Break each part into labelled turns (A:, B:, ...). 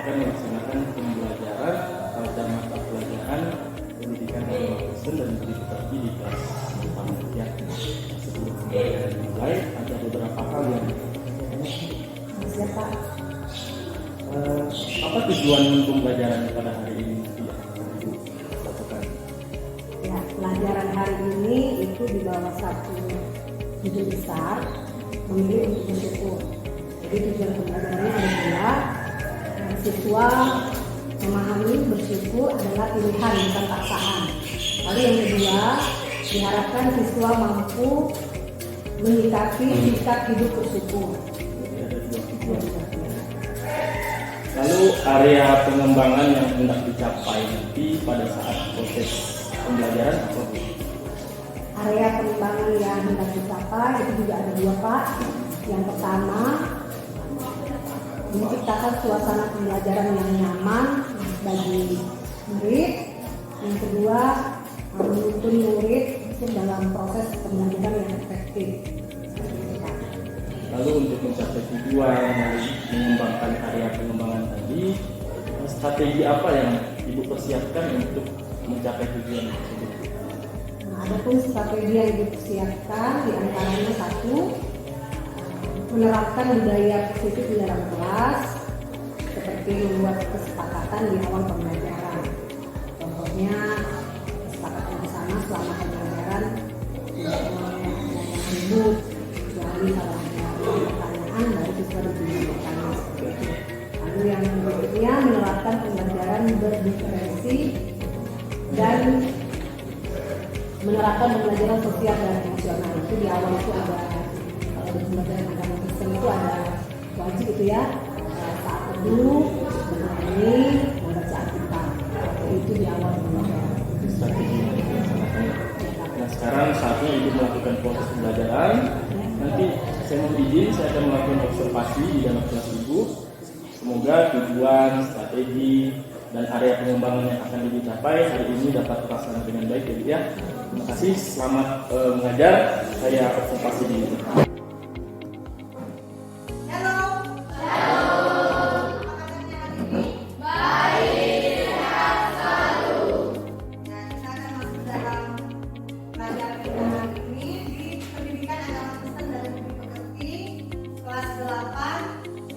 A: akan melaksanakan pembelajaran pada mata pelajaran pendidikan agama Kristen dan Budi Pekerti di kelas pertama ya. Sebelum pembelajaran dimulai, ada beberapa hal yang
B: Siapa?
A: apa tujuan pembelajaran pada hari ini tidak Ibu lakukan?
B: Ya, pelajaran hari ini itu di bawah satu judul besar, memilih untuk bersyukur. Jadi tujuan pembelajarannya ada dua. Siswa memahami bersyukur adalah pilihan bukan paksaan. Lalu yang kedua, diharapkan siswa mampu menyikapi sikap hidup bersyukur.
A: Jadi ada dua tujuan. Lalu area pengembangan yang hendak dicapai nanti pada saat proses pembelajaran apa Bu?
B: Area pengembangan yang hendak dicapai itu juga ada dua, Pak. Yang pertama, menciptakan suasana pembelajaran yang nyaman bagi murid. Yang kedua, menuntun murid dalam proses pembelajaran yang efektif.
A: Lalu untuk mencapai tujuan dari mengembangkan area pengembangan tadi, strategi apa yang Ibu persiapkan untuk mencapai tujuan tersebut?
B: Adapun strategi yang dipersiapkan diantaranya satu, menerapkan budaya positif di dalam kelas, seperti membuat kesepakatan di awal pembelajaran. Contohnya kesepakatan bersama selama pembelajaran tidak boleh ribut, kecuali kalau ada pertanyaan baru siswa diberi bertanya seperti itu. Lalu yang berikutnya menerapkan pembelajaran berdiferensi dan menerapkan pembelajaran sosial dan emosional. Itu di awal itu ada, kalau di pembelajaran agama Kristen itu ada wajib itu ya, saat teduh, bernyanyi, membaca Alkitab. Itu di awal pembelajaran.
A: Strategi yang dilaksanakan. Nah sekarang saatnya Ibu melakukan proses pembelajaran. Nanti saya mohon izin, saya akan melakukan observasi di dalam kelas Ibu. Semoga tujuan, strategi, dan area pengembangan yang akan dicapai hari ini dapat terlaksana dengan baik ya Bu ya. Terima kasih, selamat mengajar. Saya observasi di ini.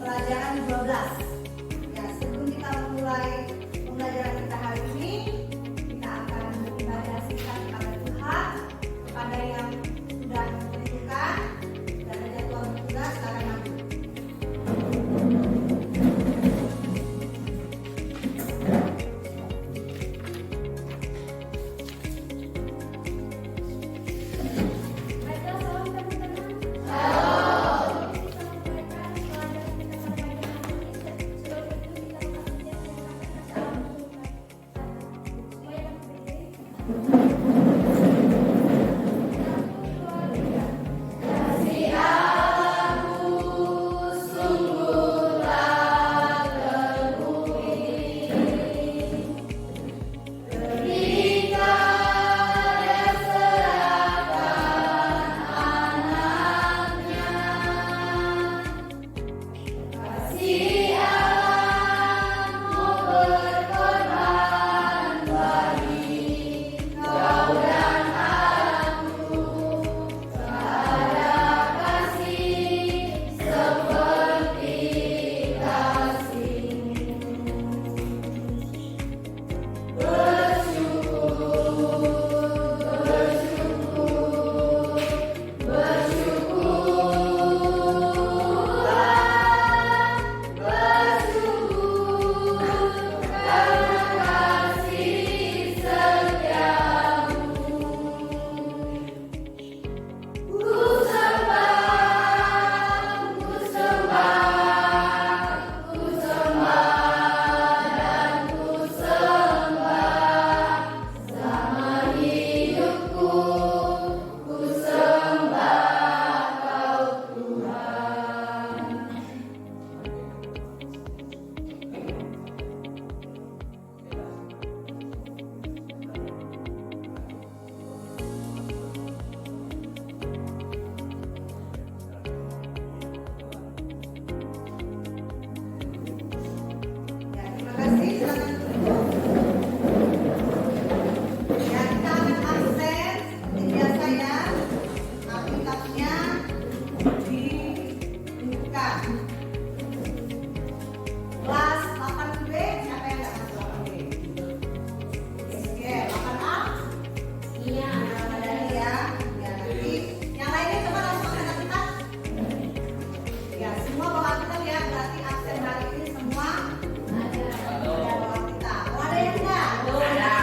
C: Pelajaran 12. Ya, sebelum kita memulai pembelajaran kita hari ini, kita akan beribadah singkat kepada Tuhan, kepada yang sudah menentukan silakan duduk. Ya, kita akan absen seperti biasa ya. Alkitabnya dibuka. Kelas 8B, siapa yang nggak masuk 8B? Oke, 8A? Iya. Dari ya. Ya, nanti yang lainnya coba langsung ada Alkitab. Ya, semua bawa Alkitab ya. Berarti absen hari ini semua ada bawa Alkitab. Oh, ada yang enggak? Ada.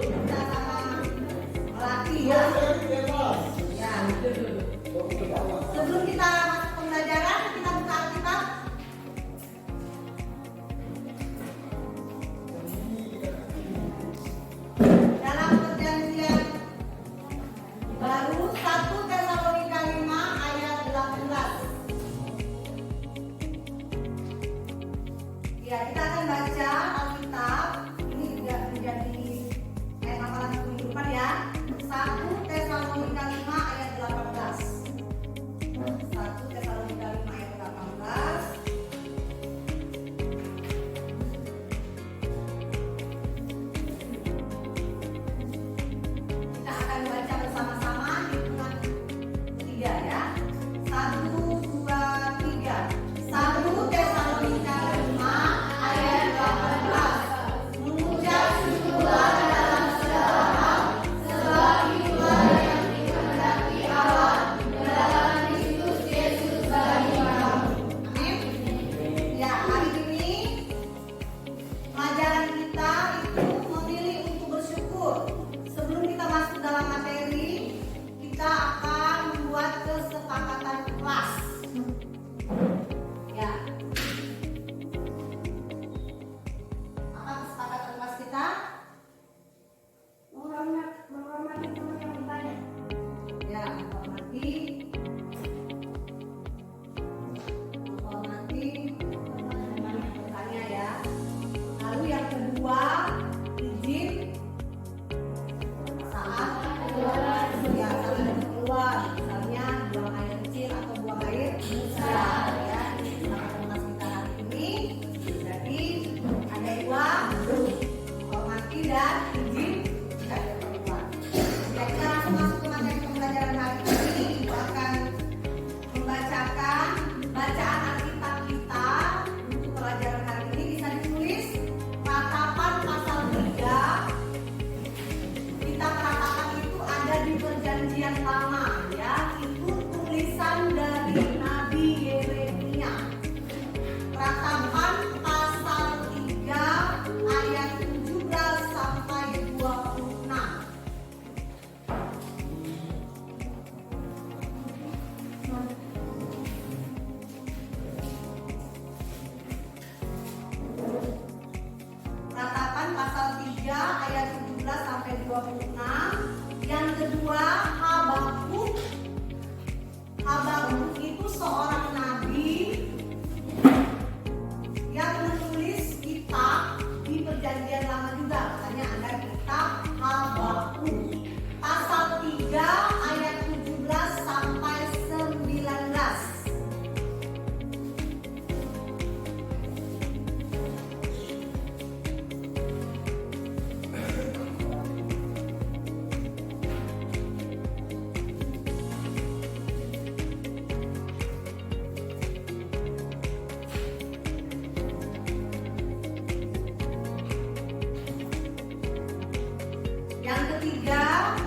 C: Kita sama melatih ya. Ya. Sebelum kita masuk pembelajaran, kita buka Alkitab. Dalam perjanjian baru 1 Tesalonika 5 ayat 18. Ya, kita akan baca Alkitab. Ini juga menjadi hafalan kehidupan ya. 1 Tesalonika 5 ayat 18. 1 Tesalonika 5 ayat 18. Kita akan baca bersama-sama hitungan 3 ya. 1, 2, 3. 1 Tesalonika 5 ayat 18. Mengucap syukurlah dalam segala hal, sebab itulah yang dikehendaki Allah dalam Kristus Yesus bagi kamu. Amin. Ya, hari ini pelajaran kita itu memilih untuk bersyukur. Sebelum kita masuk dalam materi, kita akan membuat kesepakatan kelas. Ya. Apa kesepakatan kelas kita? Menghormati teman yang banyak. Ya, menghormati teman yang bertanya ya. Lalu yang kedua, izin saat keluar, ya saat keluar, misalnya buang air kecil atau buang air besar ya. Kesepakatan kita hari ini, jadi ada dua, hormati dan izin jika diperlukan. Ya, kita langsung masuk ke materi pembelajaran hari ini. Ibu akan membacakan bacaan Alkitab kita untuk pelajaran hari ini. Bisa ditulis Ratapan pasal 3. Kitab Ratapan itu ada di perjanjian lama ya. Itu tulisan dari Nabi Yeremia. Ratapan pasal 3 ayat 17 sampai 26. Ratapan pasal 3 ayat 17 sampai 26. Yang kedua, Habakuk. Habakuk itu seorang nabi yang menulis kitab di perjanjian lama juga. Makanya ada kitab Habakuk. Pasal 3 ayat 17 sampai 19. Yang ketiga,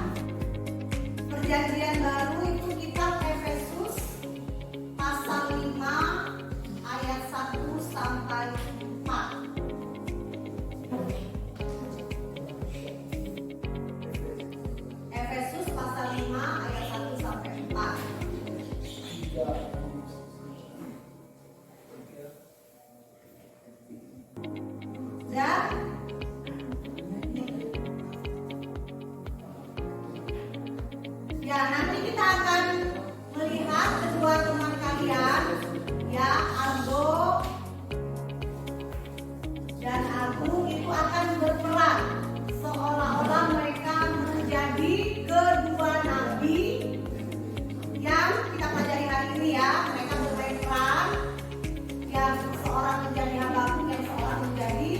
C: perjanjian baru itu kitab Efesus pasal 5 ayat 1 sampai 4. Efesus pasal 5 ayat 1 sampai 4. Dan ya, nanti kita akan melihat kedua teman kalian ya, Aldo dan Agung itu akan berperan seolah-olah mereka menjadi kedua nabi yang kita pelajari hari ini ya. Mereka bermain peran, yang seorang menjadi Habakuk, yang seorang menjadi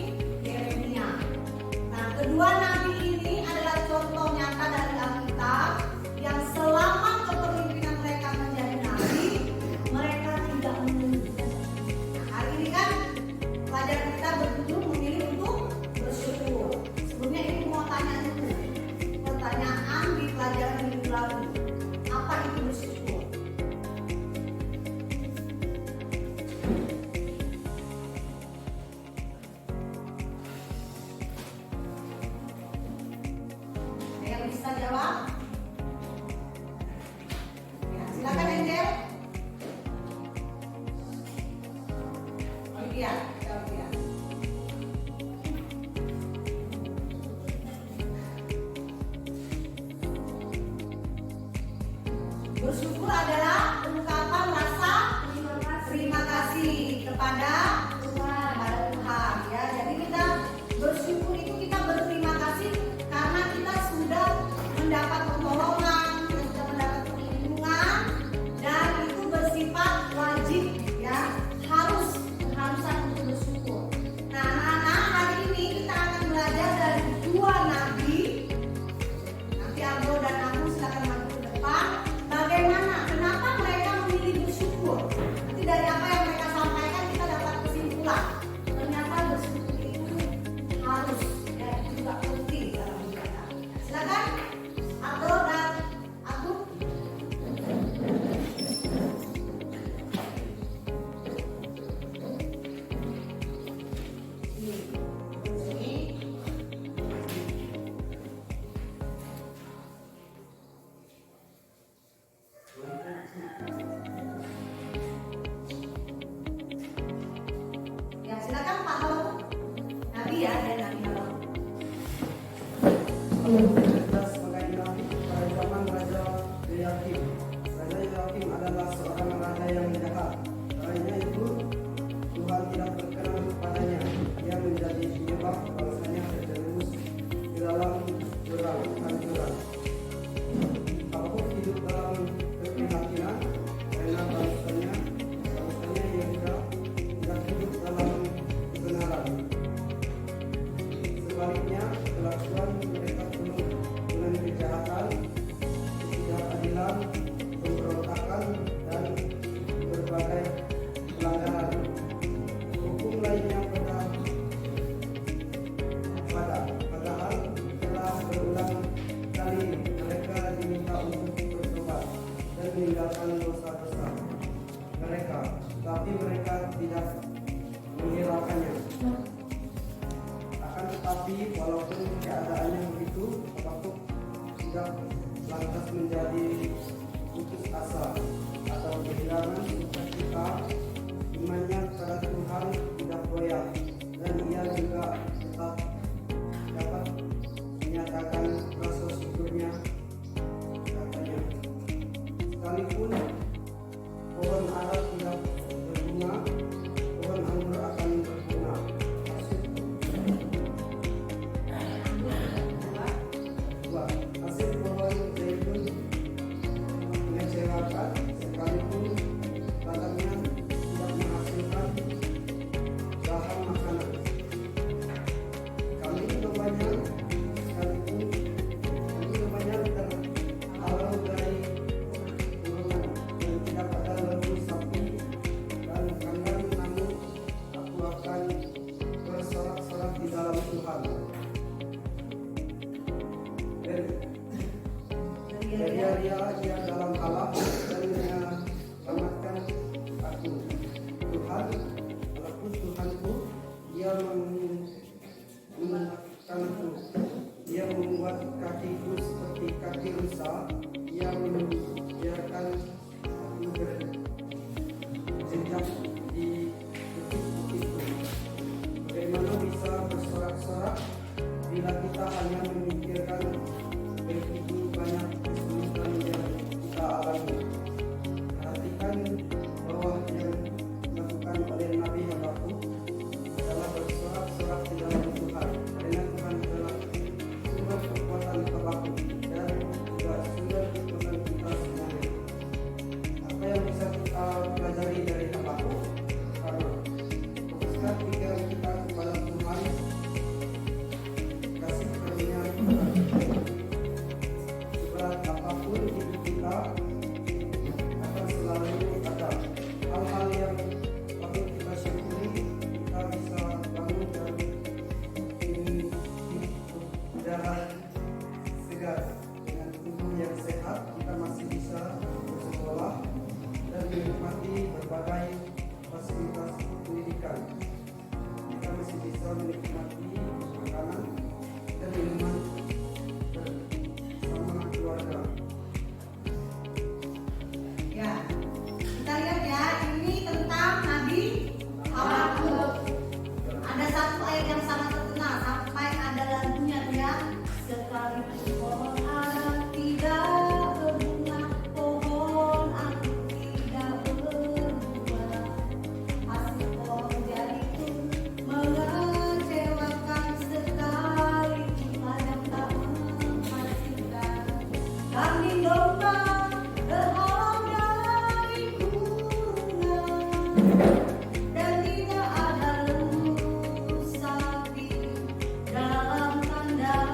C: ya dari Nabi Habakuk.
D: Cerita mengenai Nabi pada zaman Raja Yoyakim. Raja Yoyakim adalah seorang raja yang jahat. Karena itu Tuhan tidak berkenan kepadanya. Dia menjadi penyebab bangsanya terjerumus di dalam jurang kehancuran. Habakuk hidup dalam keprihatinan karena bangsanya yang tidak hidup dalam kebenaran. Sebaliknya, kelakuan mereka penuh dengan kejahatan, ketidakadilan, pemberontakan, dan berbagai pelanggaran. Hukum lainnya padahal telah berulang kali mereka diminta untuk bertobat dan meninggalkan dosa-dosa mereka, tapi mereka tidak menghiraukannya. Akan tetapi walaupun keadaannya begitu, Habakuk tidak lantas menjadi putus asa atau kehilangan sukacita. Imannya kepada Tuhan tidak goyah, dan ia juga tetap dapat menyatakan rasa syukurnya. Katanya, sekalipun pohon ara tidak berbunga, pohon anggur akan berbunga. Hasil pohon zaitun mengecewakan, sekalipun batangnya tidak menghasilkan bahan makanan. Kambing dombanya terhalau dari kurungan, dan tidak ada lembu sapi dan kandang, namun aku akan bersorak-sorak di dalam Tuhan. Dia dalam Allah dan menyelamatkan aku. Tuhan, walaupun Tuhanku, Dia menguatkanku. Dia membuat kakiku seperti kaki rusa. Dia membiarkan aku berjejak di bukit-bukitku. Bagaimana bisa bersorak-sorak bila kita hanya memikirkan begitu banyak kesulitan yang kita alami? Perhatikan bahwa yang dilakukan oleh Nabi Habakuk adalah bersorak-sorak di dalam Tuhan, karena Tuhan adalah sumber kekuatan Habakuk dan juga sumber kekuatan kita semuanya. Apa yang bisa kita pelajari dari Habakuk? Karena fokuskan pikiran kita kepada Tuhan, kasih karunia Tuhan. Seberat apapun hidup kita akan selalu ada hal-hal yang patut kita syukuri. Kita bisa bangun dan udara segar dengan tubuh yang sehat. Kita masih bisa bersekolah dan menikmati berbagai fasilitas pendidikan. Kita masih bisa menikmati makanan dan minuman bersama keluarga.
C: Ya, kita lihat ya, ini tentang Nabi Habakuk. Ada satu ayat yang sangat terkenal sampai ada lagunya tuh ya. Sekalipun pohon ara tidak berbunga, pohon anggur tidak berbuah, hasil pohon zaitun mengecewakan, sekalipun ladang tak menghasilkan. Kambing domba berhalau dari kurungan, dan tidak ada lembu sapi dalam kandang.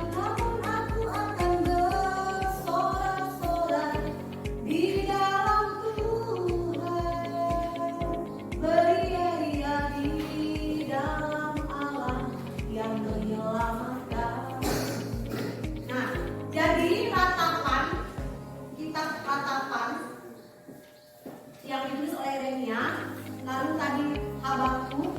C: Namun aku akan bersorak-sorak di dalam Tuhan, beria-ria di dalam Allah yang menyelamatkan. Nah, jadi ratapan, kitab ratapan yang ditulis oleh Yeremia, lalu tadi Habakuk,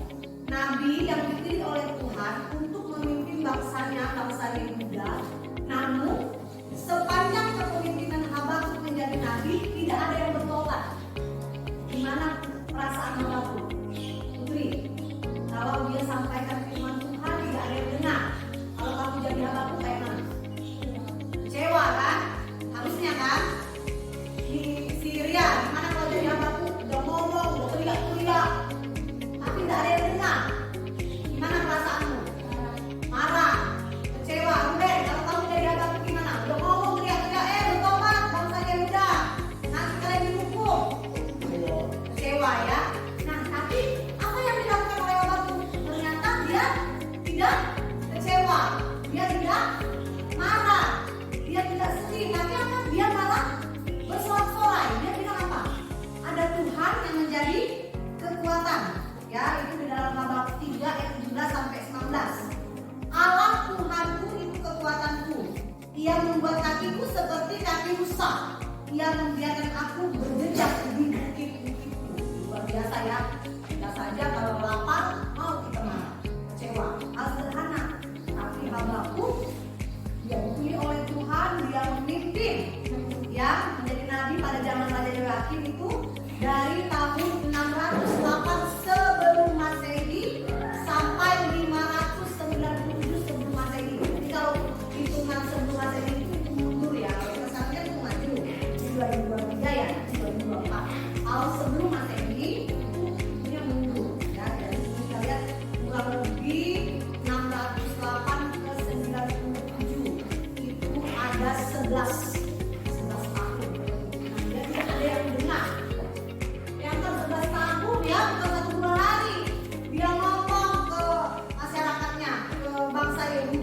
C: nabi yang dipilih oleh Tuhan untuk memimpin bangsanya, bangsa Yehuda. Namun sepanjang kepemimpinan Habakuk menjadi nabi, tidak ada yang bertobat. Gimana perasaan Habakuk? Putri, kalau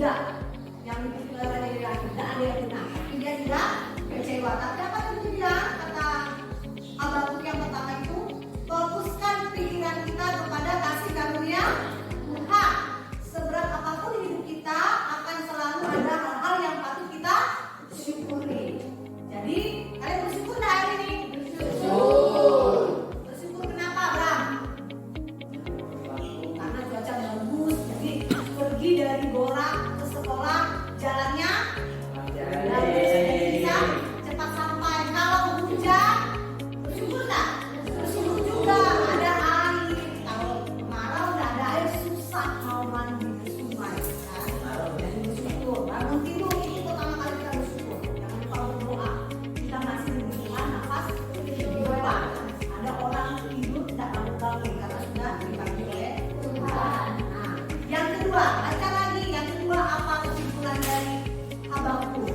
C: tidak, yang dari tidak ada yang benar, tapi dia tidak kecewa. Tapi apa yang dia bilang, kata Habakuk yang pertama itu, fokuskan pikiran kita kepada kasih karunia Tuhan. Seberat apapun hidup kita akan selalu ada hal-hal yang patut kita syukuri. Jadi kalian bersyukur dah hari ini? Bersyukur. Bersyukur kenapa, Bram? Karena cuaca bagus, jadi pergi dari Gorak ke sekolah jalannya bagus, jadi bisa cepat sampai. Kalau hujan, bersyukur tak? Bersyukur juga ada air. Kalau kemarau nggak ada air, susah mau mandi di sungai. Kan? Jadi bersyukur. Bangun tidur itu pertama kali kita bersyukur. Jangan lupa berdoa. Kita masih diberi Tuhan nafas kehidupan. Ada orang tidur tidak bangun-bangun karena sudah dibagi oleh Tuhan. Nah, yang kedua, baca lagi. Yang kedua apa kesimpulan dari Habakuk?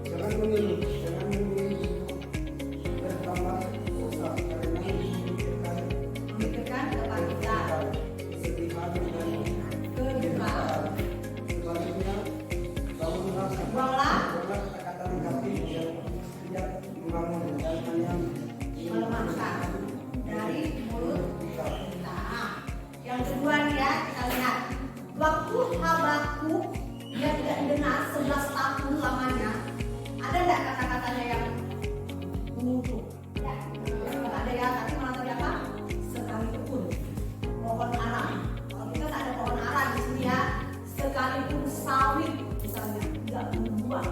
D: Jangan mengeluh bertambah susah karena
C: Memikirkan kepahitan,
D: kesedihan dan
C: kedukaan.
D: sebaliknya bangunlah
C: Buanglah
D: kata-kata negatif yang tidak membangun dan hanya
C: melemahkan dari mulut kita. Yang kedua nih ya, kita lihat waktu Habakuk dia tidak dengar 11 tahun lamanya, ada nggak kata-katanya yang mengutuk? Ya, nggak ada ya. Tapi malah tadi apa? Sekalipun pohon ara. Kalau kita tak ada pohon ara di sini ya, sekalipun sawit misalnya nggak membuah,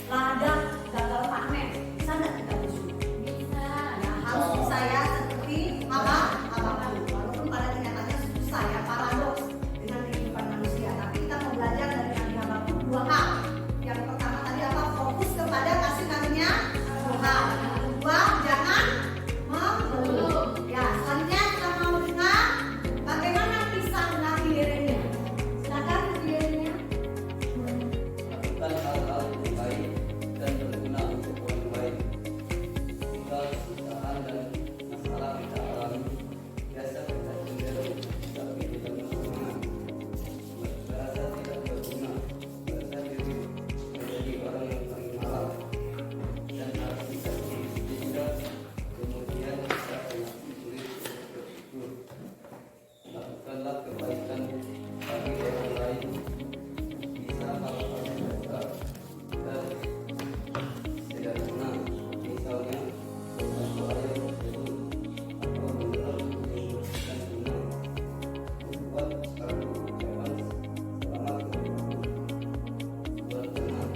C: ladang gagal panen, bisa nggak kita bersyukur? Bisa. Ya harus bisa ya, seperti apa? Walaupun pada kenyataannya susah ya, paradoks dengan kehidupan manusia. Tapi kita mau belajar dari Nabi Habakuk dua hal. Yang pertama tadi apa? Fokus kepada kasih karunia Tuhan. Yang kedua, jangan mengeluh. Ya, selanjutnya kita mau dengar bagaimana kisah Nabi Yeremia. Silakan Nabi Yeremia.
E: Lakukan hal-hal yang baik dan berguna untuk orang lain. Tinggal kesusahan dan masalah kita alami, biasa kita cenderung tapi tidak bersemangat, merasa tidak berguna, merasa diri menjadi orang yang paling malas dan harus dikasih sehingga kemudian kita sangat sulit untuk bersyukur. Lakukanlah kebaikan bagi orang lain. Bisa kalau kamu suka dan sederhana, misalnya membantu ayam berburu atau menjual yang bersihkan rumah, membuat kartu ucapan selamat untuk berkenan,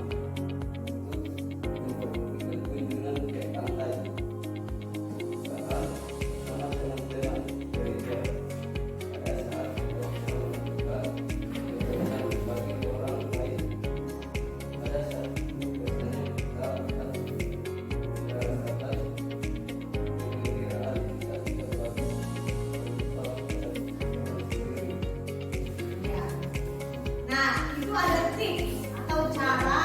E: untuk memberikan kunjungan ke pantai, bahkan sama teman-teman gereja pada saat kita melakukan kebaikan bagi orang lain. Pada saat itu biasanya kita akan merasakan kegembiraan kita tidak bagus berupa dan sendiri.
C: Ya. Nah, itu ada tips atau cara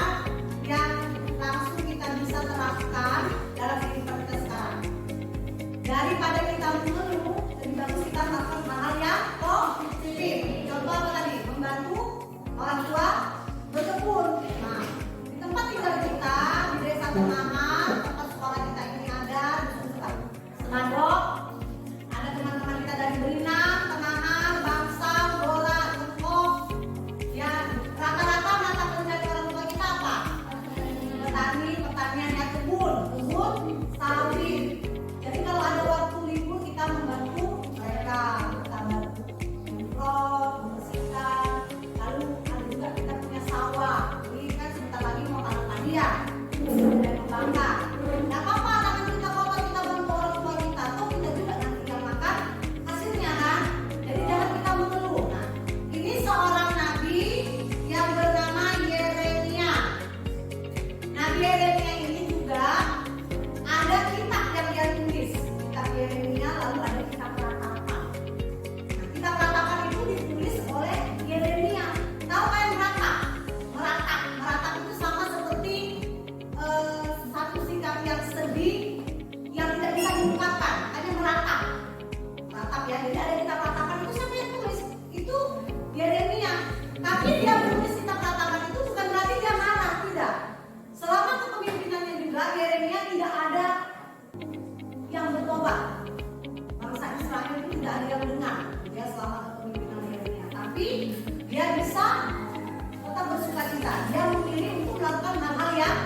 C: yang langsung kita bisa terapkan dalam kehidupan kita sekarang. Daripada kita mengeluh, lebih bagus kita melakukan hal-hal yang positif. Contoh apa tadi? Membantu orang tua berkebun. Nah, di tempat tinggal kita di desa Tengahan, tempat sekolah kita ini ada di Senadok. Ada teman-teman kita dari Berinang, Tengahan, Bangsal, Gola, Tengkok. Ya, rata-rata mata pencarian orang tua kita apa? kita. Dia memilih untuk melakukan hal-hal yang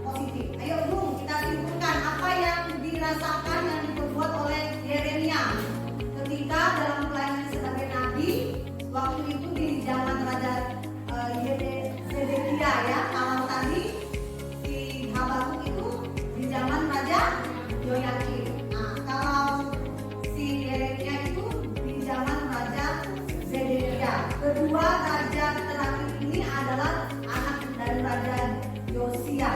C: positif. Ayo Bung, kita simpulkan apa yang dirasakan yang diperbuat oleh Yeremia ketika dalam pelayanan sebagai nabi waktu itu di zaman Raja Zedekia ya. Kalau tadi di Habakuk itu di zaman Raja Yoyakim. Nah, kalau si Yeremia itu di zaman Raja Zedekia. Kedua raja terakhir ini adalah anak dari Raja Yosia.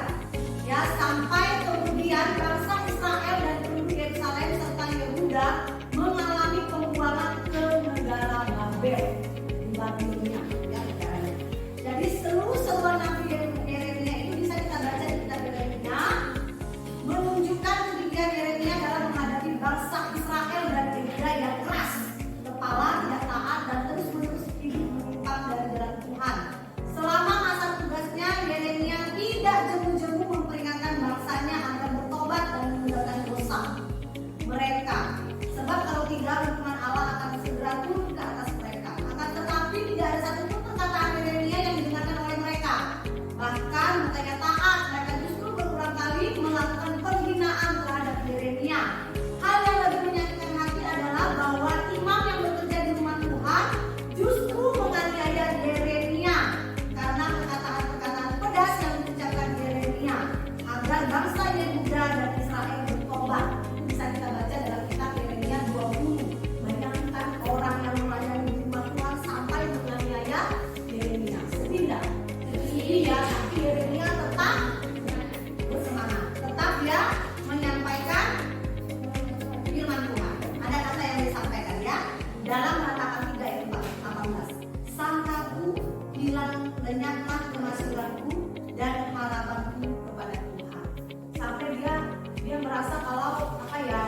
C: Ya, sampai kemudian bangsa Israel dan penduduk Yerusalem serta Yehuda mengalami pembuangan ke negara Babel di Babilonia. Ya, negaranya. Jadi seluruh nabi Yeremia itu bisa kita baca di kitab Yeremia menunjukkan kegigihan Yeremia dalam menghadapi bangsa Israel dan Yehuda yang keras kepala, tidak taat dan terus-menerus hidup menyimpang dari jalan Tuhan. Selama masa tugasnya, Yeremia tidak jemu-jemu memperingatkan bangsanya agar bertobat dan meninggalkan dosa mereka. Sebab kalau tidak, hukuman Allah akan segera turun ke atas mereka. Akan tetapi tidak ada satupun perkataan Yeremia yang didengarkan oleh mereka. Bahkan bukannya taat, mereka justru berulang kali melakukan penghinaan terhadap Yeremia. Hal yang lebih menyakitkan hati adalah bahwa imam yang bekerja di rumah Tuhan justru menganiaya Yeremia karena perkataan-perkataan pedas yang diucapkan Yeremia agar bangsa Yehuda dan Israel bertobat. Bisa kita baca dalam kitab Yeremia 20. Bayangkan orang yang melayani di rumah Tuhan sampai menganiaya Yeremia. Sedih enggak? Sedih ya, tapi Yeremia tetap bersemangat. Tetap dia menyampaikan firman Tuhan. Ada kata yang disampaikan ya dalam Ratakan 3 ayat 18. Sangkaku hilang, lenyaplah kemasyhuranku dan harapanku kepada Tuhan. Sampai dia merasa kalau apa ya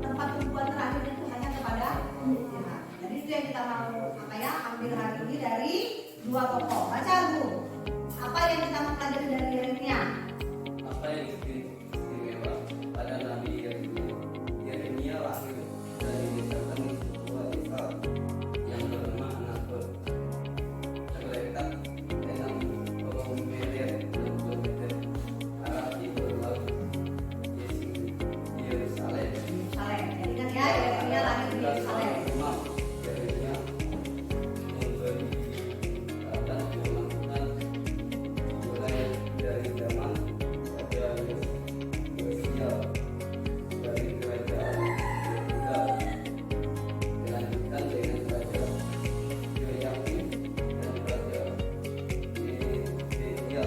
C: tempat tumpuan terakhir itu hanya kepada Tuhan. Jadi itu yang kita mau apa ya ambil hari ini dari dua tokoh. Baca Bu. Apa yang kita mau pelajari dari Yeremia?
E: Apa yang istimewa pada Nabi Yeremia? Yeremia lahir dari desa Tani, sebuah desa yang bernama Anatot, terletak dalam kolom Meler 60 meter arah timur laut Yerusalem.
C: Saleh. Jadi kan ya Yeremia lahir di Yerusalem.
E: Yeremia memberi kata firman Tuhan mulai dari zaman Raja Yosia dari kerajaan Yehuda, dilanjutkan dengan Raja Yoyakim dan Raja Zedekia.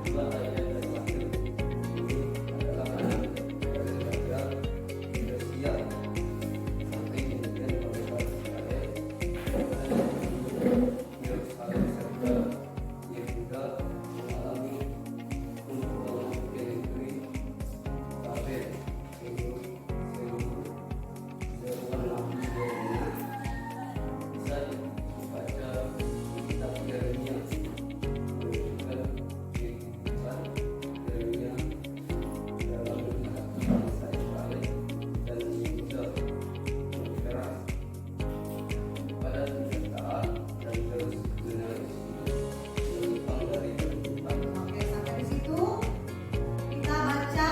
E: Dua raja terakhir ini adalah anak dari Raja Yosia sampai kemudian bangsa Israel Yerusalem serta Yehuda mengalami pembuangan ke negeri Babel. Seruan Nabi Yeremia bisa dibaca di kitab Yeremia menunjukkan kehidupan Yeremia dalam menghadapi bangsa Israel dan Yehuda yang keras pada tidak taat dan terus menerus menyimpang dari Tuhan.
C: Oke, sampai di situ kita baca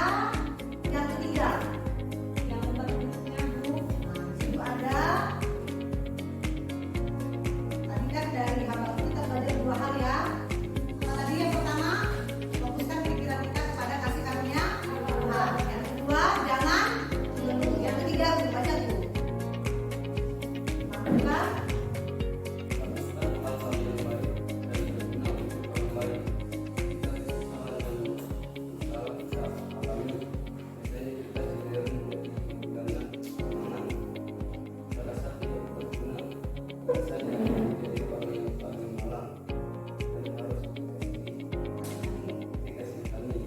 C: yang ketiga. Yang berikutnya Bu. Nah, di situ ada tadi kan dari Habakuk kita belajar dua hal ya. Apa tadi yang pertama? Fokuskan pikiran kita kepada kasih karunia Tuhan. Yang kedua, jangan mengeluh. Yang ketiga, Bu, baca Bu. Lakukan
E: Lakukan hal-hal yang baik dan berguna untuk orang lain. Kita bersama dan masalah kita alami. Biasanya kita cenderung menjadi kehilangan semangat. Pada saat tidak berguna, biasanya menjadi orang yang paling malang dan harus dikasihani.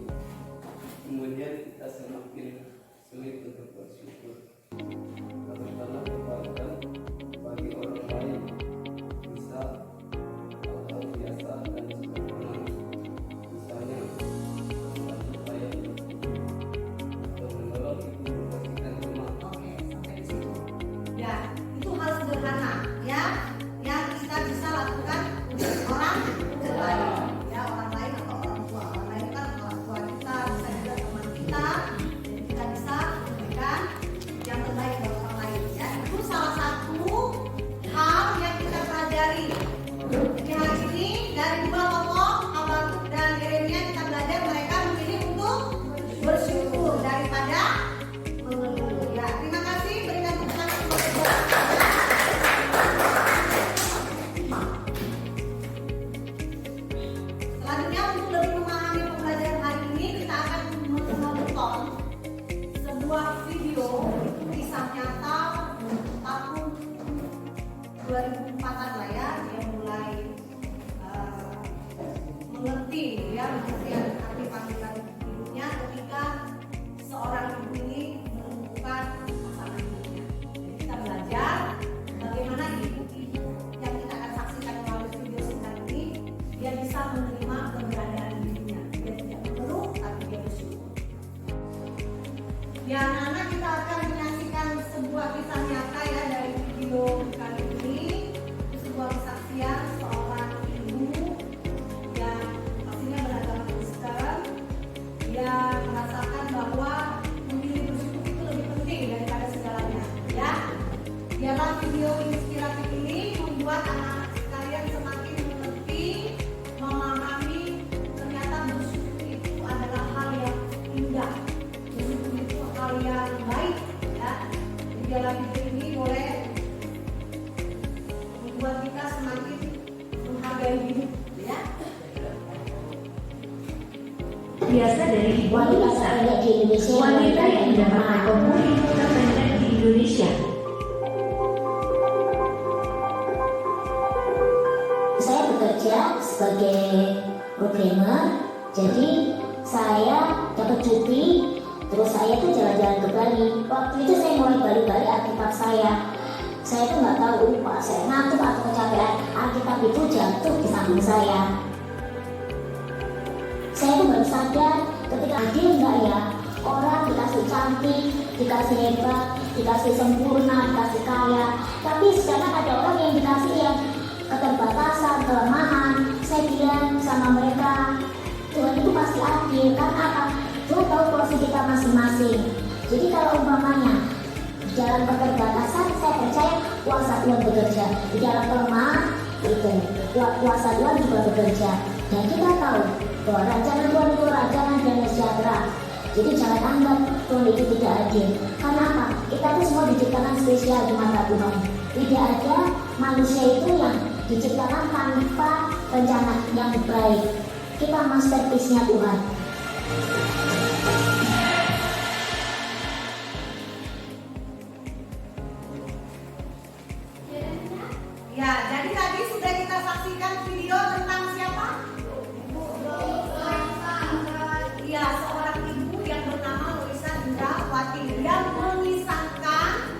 E: Kemudian kita semakin sulit untuk bersyukur. Lakukanlah kebaikan bagi orang
C: Jadi hari ini dari dua tokoh Habakuk dan Yeremia kita belajar mereka memilih untuk bersyukur daripada mengeluh. Ya, terima kasih. Berikan tepuk tangan untuk selanjutnya, untuk lebih memahami pembelajaran hari ini, kita akan menonton sebuah video kisah nyata tahun 2004-an lah ya. Dia mulai mengerti ya, mengerti arti panggilan hidupnya ketika seorang ibu ini menemukan pasangan hidupnya. Jadi kita belajar bagaimana ibu-ibu yang kita akan saksikan melalui video singkat ini, dia bisa menerima keberadaan dirinya. Dia tidak mengeluh, tapi dia bersyukur. Ya, anak-anak, kita akan menyaksikan sebuah kisah nyata ya dari video kali ini. Sebuah kesaksian seorang ibu yang pastinya beragama Kristen, yang merasakan bahwa memilih bersyukur itu lebih penting daripada segalanya. Ya, biarlah video inspiratif ini membuat anak-anak sekalian semakin mengerti, memahami ternyata bersyukur itu adalah hal yang indah. Bersyukur itu hal yang baik. Ya, di dalam video ini boleh membuat kita semakin menghargai hidup. Ya.
F: Biasa dari wanita di Indonesia, wanita yang mendapatkan komuni terbanyak di Indonesia.
G: Saya bekerja sebagai programmer, jadi saya dapat cuti, terus saya tuh jalan-jalan ke Bali. Waktu itu saya mulai balik-balik Alkitab saya. Saya tuh nggak tahu lupa, saya ngantuk atau kecapean, Alkitab itu jatuh di samping saya. Saya tuh baru sadar ketika adil nggak ya, orang dikasih cantik, dikasih hebat, dikasih sempurna, dikasih kaya, tapi sekarang ada orang yang dikasih yang keterbatasan, kelemahan. Saya bilang sama mereka, Tuhan itu pasti adil, karena apa? Tuhan tahu porsi kita masing-masing. Jadi kalau umpamanya di dalam keterbatasan, saya percaya kuasa Tuhan bekerja. Di dalam kelemahan itu kuasa Tuhan juga bekerja. Dan kita tahu bahwa rancangan Tuhan itu rancangan damai sejahtera. Jadi jangan anggap Tuhan itu tidak adil. Karena apa? Kita itu semua diciptakan spesial di mata Tuhan. Tidak ada manusia itu yang diciptakan tanpa rencana yang baik. Kita masterpiece-nya Tuhan.
C: Ya, jadi tadi sudah kita saksikan video tentang siapa? Ya, seorang ibu yang bernama Loisa Indrawati yang mengisahkan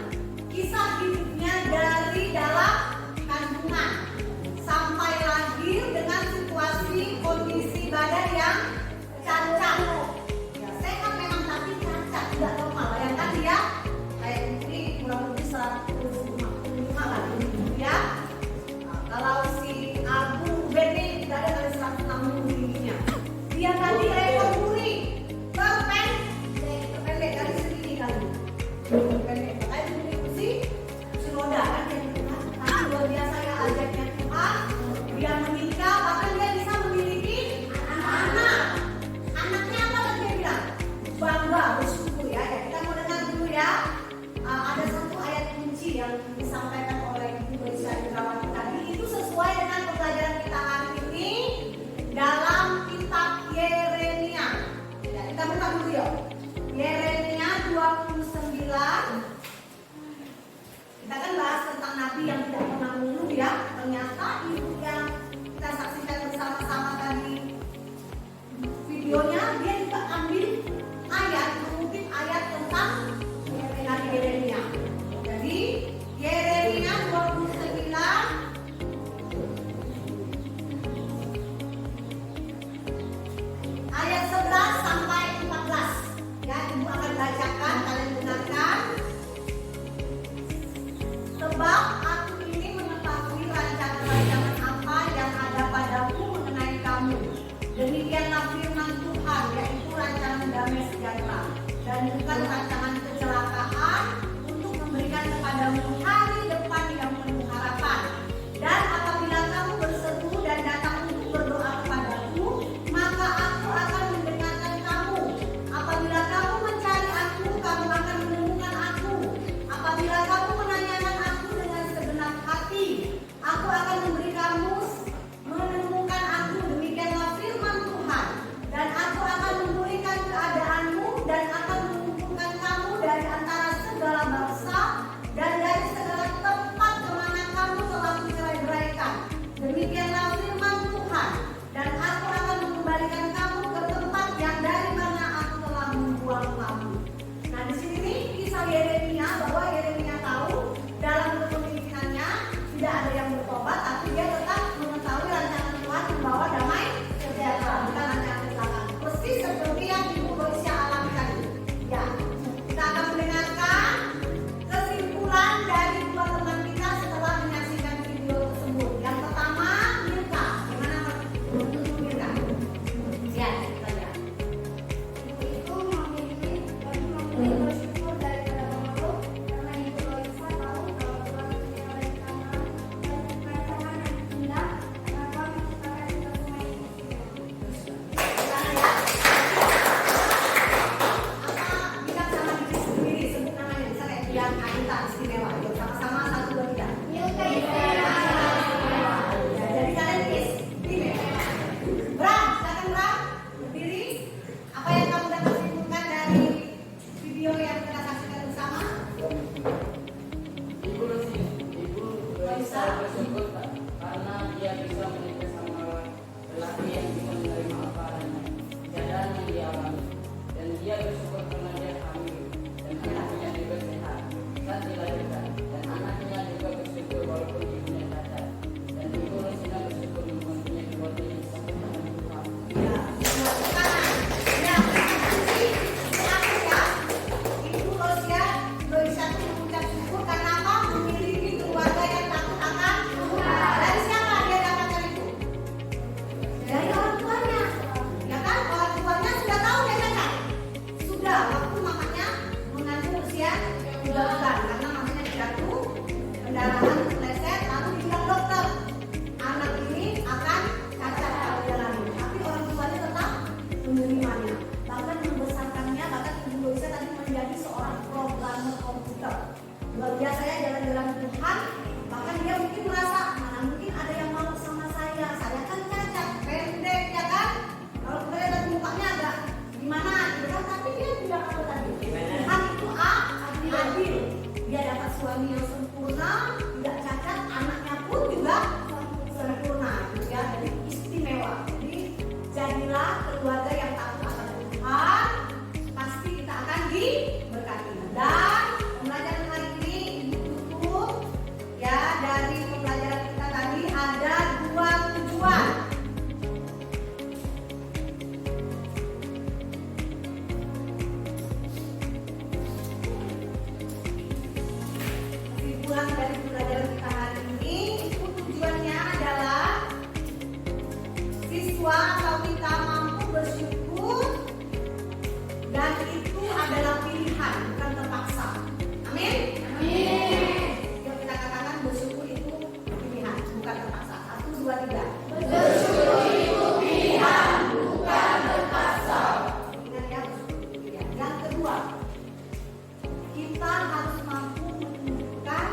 C: kisah hidupnya dari dalam kandungan sampai lahir dengan situasi kondisi badan yang cacat. Ya, sehat memang tapi cacat, tidak normal. Bayangkan dia kayak ini kurang lebih 155 lah ya. Nah, kalau si Abu Beni tidak ada kali 160 tingginya. Dia tadi rekor muri terpendek dari segini kali. Terpendek. Makanya diberi kursi roda kan yang Tuhan. Tapi luar biasa ya ajaknya Tuhan. Dia menikah, bahkan dia bisa memiliki anak-anak. Anaknya apa tadi dia bilang? Bangga, bersyukur ya. Ya, kita mau dengar dulu ya. Ada satu ayat kunci yang disampaikan oleh Ibu Loisa Indrawati tadi. Itu sesuai dengan pembelajaran kita hari ini dalam kitab Yeremia. Ya, kita buka dulu yuk. Yeremia 29. Kita kan bahas tentang nabi yang tidak pernah mengeluh ya. Ternyata ibu yang kita saksikan bersama-sama tadi videonya, dia juga ambil ayat, mengutip ayat tentang nabi Yeremia. Jadi Yeremia 29 ayat 11 sampai 14. Ya, ibu akan bacakan, kalian dengarkan. Sebab aku ini mengetahui rancangan
E: bersyukur karena dia bisa menikah sama lelaki yang bisa menerima apa adanya, keadaan yang dia alami. Dan dia bersyukur karena dia hamil dan anaknya juga sehat saat dilahirkan. Dan anaknya juga bersyukur walaupun ibunya cacat. Dan ibu Rosina bersyukur mempunyai keluarga yang disambut dengan Tuhan.
C: Ibu Rosia bisa mengucap syukur karena apa? Memiliki keluarga yang takut akan Tuhan. Dari siapa dia dapatkan itu? Dari orang tuanya. Ya kan? Orang tuanya sudah tahu dia cacat. Sudah waktu mamanya mengandung usia 2 bulan karena mamanya jatuh pendarahan meleset lalu dibilang dokter anak ini akan cacat kalau dia lahir. Tapi orang tuanya tetap menerimanya. Bahkan membesarkannya, bahkan Ibu Loisa tadi menjadi seorang programmer komputer. Luar biasa ya jalan-jalan Tuhan. Bahkan dia mungkin merasa mana mungkin ada yang mau sama saya kan cacat, pendek ya kan. Kalau kita lihat mukanya agak gimana gitu kan. Tapi dia tidak tahu tadi Tuhan itu adil. Dia dapat suami yang sempurna, tidak cacat, anaknya pun juga sempurna gitu ya. Jadi istimewa. Jadi jadilah keluarga yang takut akan Tuhan, pasti kita akan diberkati. Dan pembelajaran hari ini Ibu tutup ya, dari pembelajaran kita tadi ada 2 tujuan. Kesimpulan dari pembelajaran kita hari ini itu tujuannya adalah siswa atau kita mampu bersyukur, dan itu adalah pilihan bukan terpaksa. Amin. Yuk kita katakan bersyukur itu pilihan bukan terpaksa. 1, 2, 3. Bersyukur itu pilihan bukan terpaksa. Ingat ya, bersyukur itu pilihan. Yang kedua, kita harus mampu menunjukkan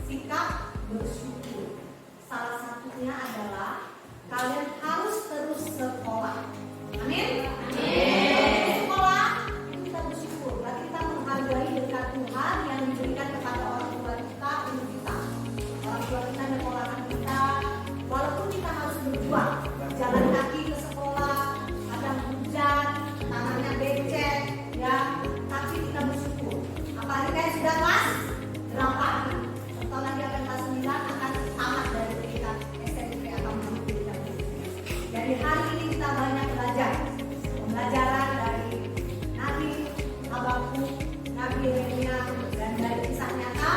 C: sikap bersyukur. Salah satunya adalah kalian harus terus sekolah. Amin. Sekolah itu kita bersyukur. Berarti kita menghargai berkat Tuhan yang diberikan kepada orang tua kita untuk kita. Orang tua kita menyekolahkan kita. Walaupun kita harus berjuang, jalan kaki ke sekolah, kadang hujan, tanahnya becek, ya. Tapi kita bersyukur. Apalagi kayak sudah kelas 8, atau lagi akan kelas 9 akan tamat dari pendidikan SMP atau pendidikan. Jadi hari ini kita banyak belajar. Pembelajaran dari Nabi Habakuk, Nabi Yeremia, dan dari kisah nyata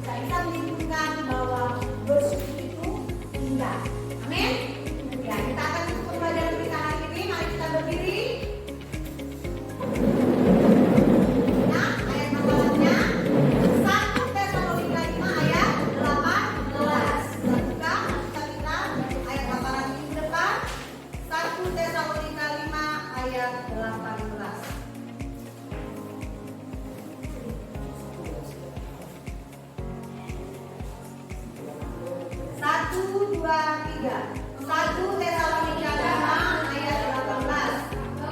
C: kita bisa menunjukkan bahwa bersyukur itu indah. Amin. Ya, kita akan tutup pembelajaran kita hari ini. Mari kita berdiri. Nah, ayat hafalannya 1 Tesalonika 5 ayat 18. Kita buka kita ayat hafalan di depan. 1 Tesalonika 5 ayat 18. 1, 2, 3. 1 Tesalonika 5 ayat 18.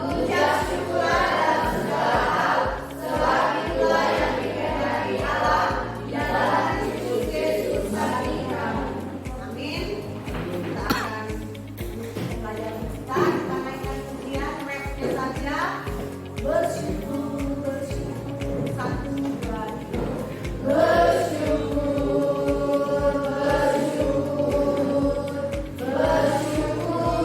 C: Ucap syukurlah dalam segala hal, sebab itulah yang dikehendaki Allah di dalam Kristus Yesus bagi kamu. Amin. Kita akan pelajaran kita naikkan kemudian rapnya saja. Bersyukur, bersyukur. 1, 2, 3. Bersyukur, bersyukur, bersyukur.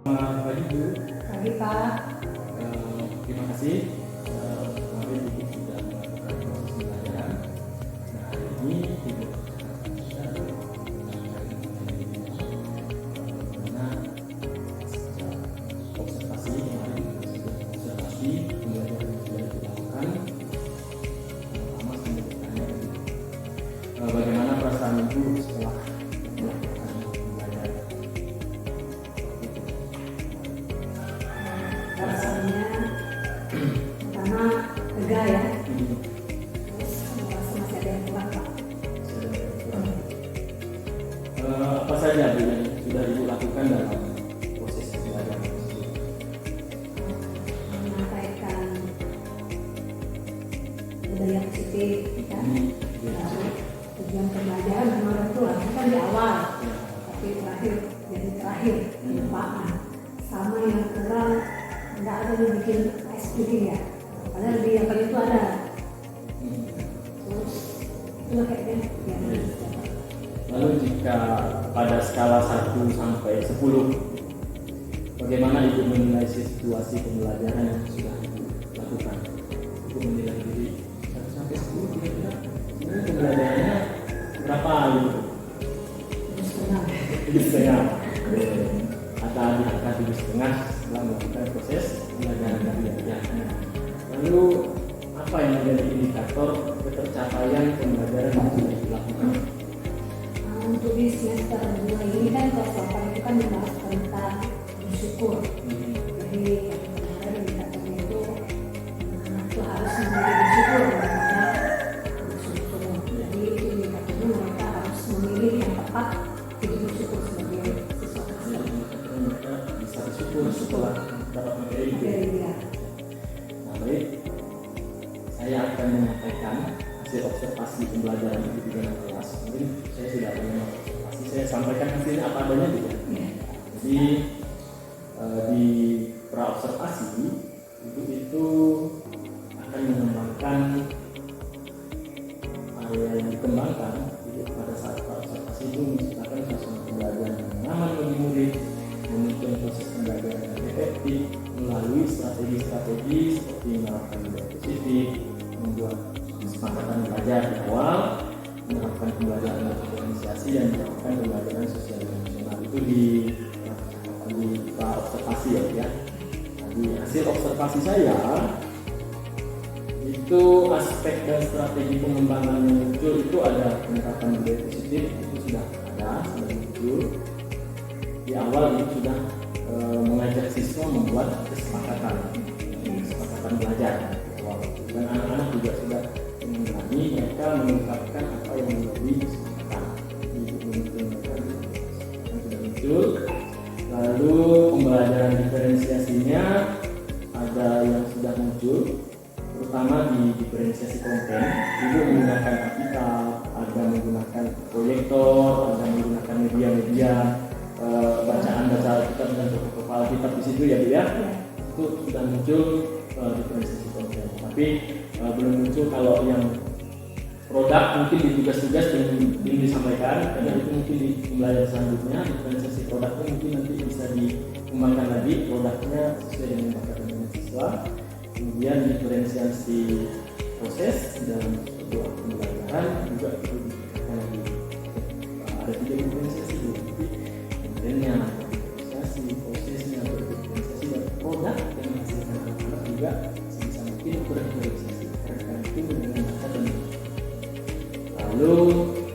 A: Selamat pagi Bu.
B: Pagi Pak.
A: Terima kasih. Kemarin Ibu sudah melakukan proses pembelajaran. Nah hari ini Ibu observasi kemarin observasi pembelajaran yang sudah dilakukan. Pertama saya bertanya bagaimana perasaan Ibu setelah melakukan pembelajaran?
B: Rasanya pertama lega ya. Terus merasa masih ada yang kurang Pak.
A: Apa saja Bu yang sudah Ibu lakukan dalam proses pembelajaran tersebut?
B: Menyampaikan budaya positif ya. Lalu tujuan pembelajaran kemarin itu lakukan di awal, tapi terakhir lupa. Nah, sama yang kurang nggak ada yang bikin ice breaking ya. Padahal di yang paling itu ada. Terus itu kayaknya yang
A: Lalu jika pada skala 1 sampai 10, bagaimana Ibu menilai situasi pembelajaran yang sudah Ibu lakukan? Ibu menilai diri 1 sampai 10 kira-kira sebenarnya pembelajarannya berapa Ibu? 7,5. Atau di angka 7,5 setelah melakukan proses pembelajaran tadi ya. Lalu apa yang menjadi indikator ketercapaian pembelajaran yang sudah dilakukan?
B: untuk di semester 2 ini kan kelas 8 itu kan membahas tentang bersyukur. Jadi kemarin indikatornya itu harus menjadi bersyukur daripada bersyukur. Jadi itu indikatornya mereka harus memilih yang tepat jadi bersyukur sebagai siswa kelas.
A: Mereka bisa bersyukur setelah dapat materi itu.
B: Iya.
A: Nah baik, saya akan menyampaikan hasil observasi pembelajaran itu di dalam kelas. Mungkin saya sudah banyak observasi, saya sampaikan hasilnya apa adanya gitu ya. Jadi di pra-observasi itu akan mengembangkan yang dikembangkan. Jadi pada saat pra-observasi itu menciptakan suasana pembelajaran yang nyaman bagi murid, memunculkan proses pembelajaran yang efektif melalui strategi-strategi seperti menerapkan budaya positif, membuat kesepakatan belajar di awal, menerapkan pembelajaran diferensiasi dan menerapkan pembelajaran sosial emosional. Itu di observasi ya. Di hasil observasi saya itu aspek dan strategi pengembangan yang muncul itu ada penerapan budaya positif, itu sudah muncul di awal. Itu sudah mengajak siswa membuat kesepakatan belajar di awal. Dan anak-anak juga sudah mengalami, mereka mengungkapkan apa yang menjadi kesepakatan. Yang sudah muncul. Lalu pembelajaran diferensiasinya ada yang sudah muncul, terutama di diferensiasi konten. Ibu menggunakan Alkitab, ada menggunakan proyektor, ada menggunakan media-media bacaan Alkitab dan toko Alkitab di situ ya Bu ya. Itu sudah muncul diferensiasi konten. Tapi belum muncul kalau yang produk, mungkin di tugas-tugas belum disampaikan, karena itu mungkin di pembelajaran selanjutnya. Diferensiasi produknya mungkin nanti bisa dikembangkan lagi produknya sesuai dengan bakat dan siswa. Kemudian diferensiasi proses dalam sebuah pembelajaran juga perlu diperhatikan lagi. Ada 3 diferensiasi dulu, tapi kontennya, diferensiasi prosesnya, diferensiasi dan produk yang menghasilkan anak-anak juga sebisa mungkin berdifferensiasi terkait itu dengan bakat dan. Lalu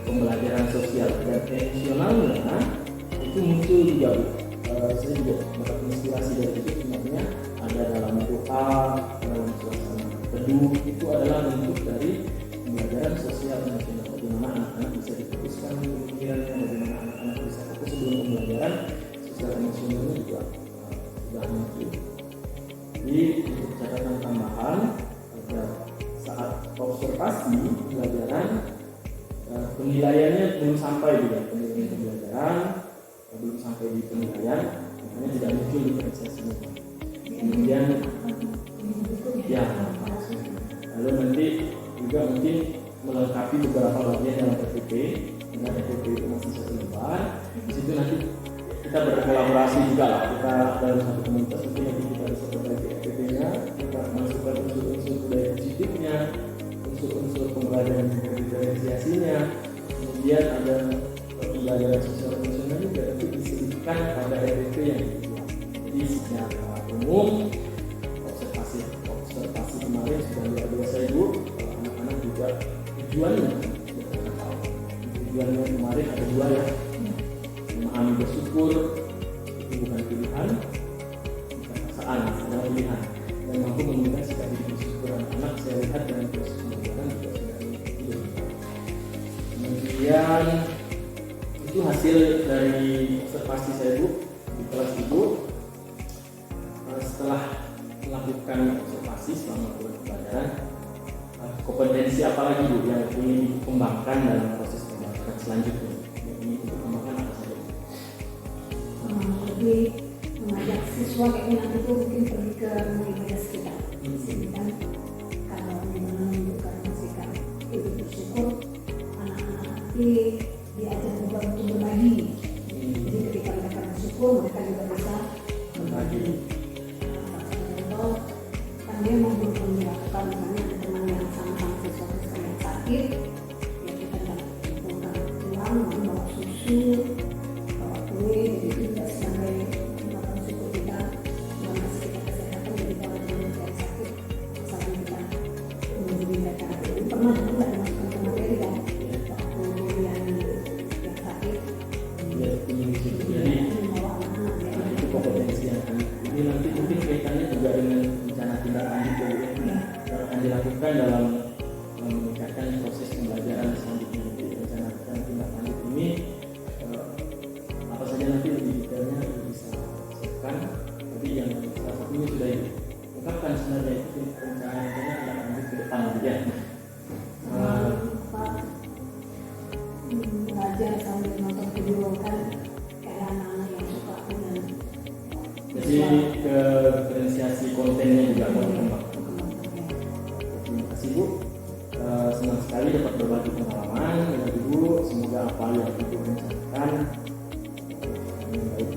A: pembelajaran sosial dan emosionalnya itu muncul juga Bu. Saya juga dapat inspirasi dari itu, sebenarnya ada dalam doa, dalam suasana teduh, itu adalah bentuk dari pembelajaran sosial emosional. Bagaimana anak-anak bisa difokuskan pemikirannya, bagaimana anak-anak bisa fokus sebelum pembelajaran sosial emosionalnya juga sudah muncul. Jadi untuk catatan tambahan, pada saat observasi pembelajaran penilaiannya belum sampai juga, penilaian pembelajaran belum sampai di penilaian, makanya tidak muncul diferensiasinya. Kemudian ya, lalu nanti juga mungkin melengkapi beberapa bagian dalam PPP, dengan PPP itu masih 1 lembar. Di situ nanti kita berkolaborasi juga lah, kita dalam satu komunitas mungkin nanti kita bisa berbagi FPP-nya, kita masukkan unsur-unsur budaya positifnya, unsur-unsur pembelajaran diferensiasinya, kemudian ada pembelajaran sosial emosional juga nanti diselipkan pada FPP yang dibuat. Jadi secara umum observasi kemarin sudah luar biasa Ibu, anak-anak juga tujuannya kemarin ada 2 ya, memahami bersyukur itu bukan pilihan, bukan paksaan, adalah pilihan, dan mampu memberikan sikap hidup bersyukur anak-anak saya lihat dengan proses pembelajaran juga sudah hidup. Kemudian itu hasil dari observasi saya Bu di kelas Ibu. Setelah melakukan observasi selama bulan pembelajaran, kompetensi apa lagi Bu yang ingin dikembangkan dalam proses pembelajaran selanjutnya? Yang ingin dikembangkan apa saja?
B: Lebih mengajak siswa kayaknya nanti itu mungkin pergi ke ibadah sekitar. Sini kan kalau memang menunjukkan sikap hidup bersyukur, anak-anak nanti diajar juga untuk berbagi. Jadi ketika mereka bersyukur, mereka juga bisa berbagi. Kan dia mau melakukan misalnya ada teman yang sama-sama siswa-siswa yang sakit, ya kita kumpulkan uang, bawa susu, bawa kue, jadi itu juga sebagai ungkapan syukur kita mengasih kita kesehatan. Jadi kalau teman yang sakit, misalnya kita menjadi mereka pernah juga dimasukkan ke materi kan, waktu yang sakit,
A: Jadi
B: membawa anak-anak ya.
A: itu kompetensi yang ini nanti mungkin kaitannya juga dengan rencana tindak lanjut yang akan dilakukan dalam meningkatkan proses pembelajaran selanjutnya. Nanti rencana tindak lanjut ini apa saja nanti lebih detailnya bisa siapkan. Tapi yang salah satunya sudah diungkapkan sebenarnya itu rencana tindak lanjut ke depan ya.
B: Belajar sambil nonton video kan kayak anak-anak yang suka dengan
A: Jadi ke diferensiasi kontennya juga mau berkembang. Terima kasih Bu, senang sekali dapat berbagi pengalaman dengan Ibu. Semoga apa yang Ibu rencanakan baik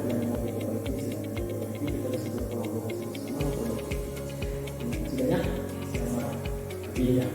A: yang mau diperbaiki silahkan diperbaiki, kita bisa berkolaborasi bersama. Terima kasih banyak, selamat pagi ya.